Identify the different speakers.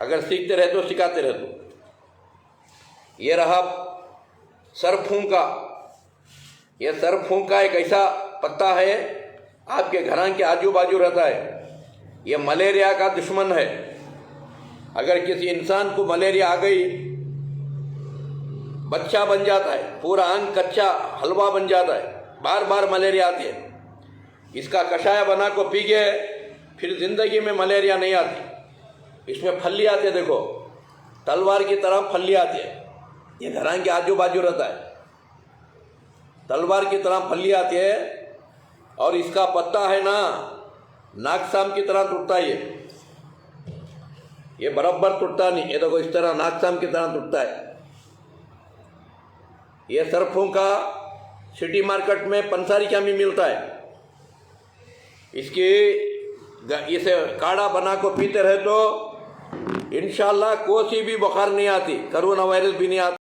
Speaker 1: अगर सीखते रहे तो सिखाते रहे तो। ये रहा सरफूंका। ये सरफूंका एक ऐसा पत्ता है, आपके घरां के आजू बाजू रहता है। ये मलेरिया का दुश्मन है। अगर किसी इंसान को मलेरिया आ गई, बच्चा बन जाता है, पूरा अंग कच्चा हलवा बन जाता है, बार बार मलेरिया आती है। इसका कषाय बना को पी गए, फिर जिंदगी में मलेरिया नहीं आती। इसमें फल्ली आती है, देखो तलवार की तरह फल्ली आती है। ये घरां के आजू बाजू रहता है, तलवार की तरह फल्ली आती है। और इसका पत्ता है ना, नागसाम की तरह टूटता है। ये बराबर टूटता नहीं, ये देखो इस तरह नागसाम की तरह टूटता है। ये सरफूंका सिटी मार्केट में पंसारी क्या में मिलता है। इसे काढ़ा बना को पीते रहे तो इंशाल्लाह कोई भी बुखार नहीं आती, कोरोना वायरस भी नहीं आता।